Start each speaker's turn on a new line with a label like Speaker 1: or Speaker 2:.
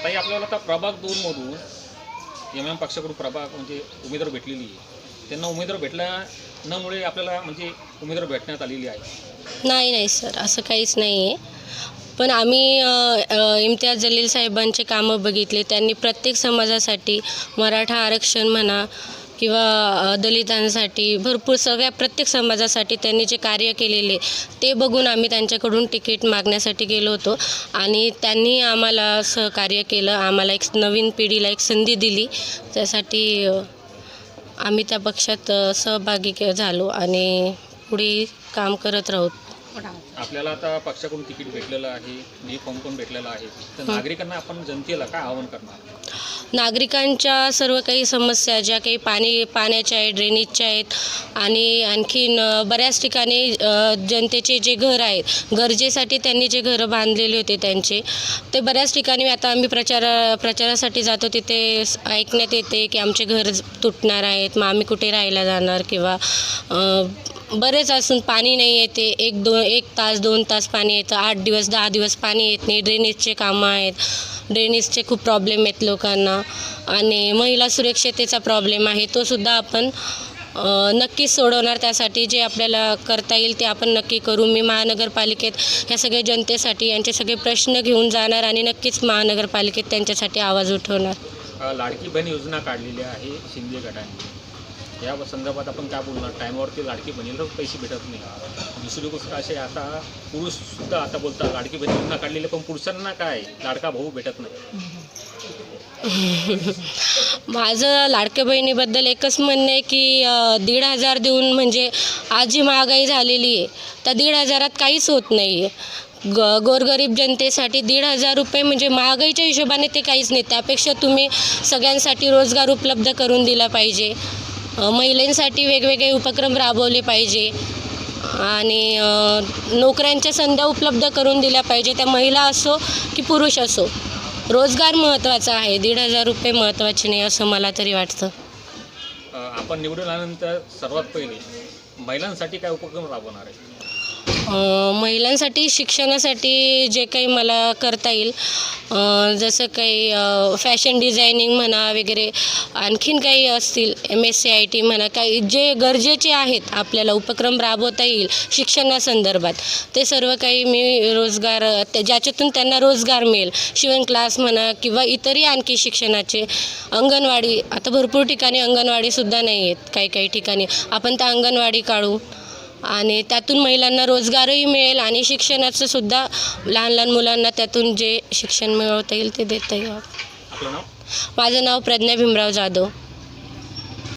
Speaker 1: ताई आपल्याला आता प्रभाग 2 मधून एम पक्षाकडून प्रभाग म्हणजे उमेदवार भेटलेली आहे. त्यांना उमेदवार भेटल्यामुळे आपल्याला म्हणजे उमेदवार भेटण्यात आलेली आहे.
Speaker 2: नाही सर, असं काहीच नाही आहे. पण आम्ही इम्तियाज जलील साहेबांचे कामं बघितले. त्यांनी प्रत्येक समाजासाठी मराठा आरक्षण म्हणा किंवा दलितांसाठी भरपूर सगळ्या प्रत्येक समाजासाठी त्यांनी जे कार्य केलेले ते बघून आम्ही त्यांच्याकडून तिकीट मागण्यासाठी गेलो होतो आणि त्यांनी आम्हाला सहकार्य केलं. आम्हाला एक नवीन पिढीला एक संधी दिली. त्यासाठी आम्ही त्या पक्षात सहभागी झालो आणि पुढे काम करत राहू.
Speaker 1: आपल्याला आता पक्षाकडून तिकीट भेटलेलं आहे, बी फॉर्म पण भेटलेला आहे. तर नागरिकांना आपण जनतेला काय आवाहन करणार?
Speaker 2: नागरिकांच्या सर्व काही समस्या ज्या काही पाण्याच्या आहेत, ड्रेनेजच्या आहेत आणि आणखीन बऱ्याच ठिकाणी जनतेचे जे घर आहेत, गरजेसाठी त्यांनी जे घरं बांधलेले होते त्यांचे ते बऱ्याच ठिकाणी आता आम्ही प्रचारासाठी जातो तिथे ऐकण्यात येते की आमचे घर तुटणार आहेत, मग आम्ही कुठे राहायला जाणार किंवा बरेच असून पाणी नाही येते. एक तास 2 तास पाणी येतं, 8 दिवस 10 दिवस पाणी येत नाही. ड्रेनेजचे कामं आहेत, ड्रेनेजचे खूप प्रॉब्लेम आहेत लोकांना आणि महिला सुरक्षतेचा प्रॉब्लेम आहे, तो सुद्धा आपण नक्कीच सोडवणार. त्यासाठी जे आपल्याला करता येईल ते आपण नक्की करू. मी महानगरपालिकेत ह्या सगळ्या जनतेसाठी यांचे सगळे प्रश्न घेऊन जाणार आणि नक्कीच महानगरपालिकेत त्यांच्यासाठी आवाज उठवणार.
Speaker 1: लाडकी बहीण योजना काढलेली आहे शिंदे गटाने, या संदर्भात आपण काय बोलणार? टायमावरती लाडकी बहिणीला पैसे भेटत नाही. दुसरी गोष्ट अशी आता पुरुषसुद्धा आता बोलतात लाडकी बहीण योजना काढलेली, पण पुरुषांना काय लाडका भाऊ भेटत नाही.
Speaker 2: माझं लाडक्या बहिणीबद्दल एकच म्हणणं आहे की 1,500 देऊन म्हणजे आज जी महागाई झालेली आहे त्या 1,500 काहीच होत नाही आहे. गोरगरीब जनतेसाठी 1,500 रुपये म्हणजे महागाईच्या हिशोबाने ते काहीच नाही. त्यापेक्षा तुम्ही सगळ्यांसाठी रोजगार उपलब्ध करून दिला पाहिजे. महिलांसाठी वेगवेगळे उपक्रम राबवले पाहिजे आणि नोकऱ्यांच्या संधी उपलब्ध करून दिल्या पाहिजे. त्या महिला असो की पुरुष असो, रोजगार महत्त्वाचा आहे, 1,500 रुपये महत्त्वाचे नाही असं मला तरी वाटतं.
Speaker 1: आपण निवडून आल्यानंतर सर्वात पहिले महिलांसाठी काय उपक्रम राबवणार आहे?
Speaker 2: महिलांसाठी शिक्षणासाठी जे काही मला करता येईल, जसं काही फॅशन डिझायनिंग म्हणा वगैरे, आणखीन काही असतील MSc म्हणा, काही जे गरजेचे आहेत आपल्याला उपक्रम राबवता येईल शिक्षणासंदर्भात, ते सर्व काही मी रोजगार ज्याच्यातून त्यांना रोजगार मिळेल. शिवण क्लास म्हणा किंवा इतरही आणखी शिक्षणाचे, अंगणवाडी, आता भरपूर ठिकाणी अंगणवाडीसुद्धा नाही आहेत. काही ठिकाणी आपण त्या अंगणवाडी काढू आणि त्यातून महिलांना रोजगारही मिळेल आणि शिक्षणाचं सुद्धा लहान मुलांना त्यातून जे शिक्षण मिळवता येईल ते देता येईल.
Speaker 1: आपलं नाव?
Speaker 2: माझं नाव प्रज्ञा भीमराव जाधव.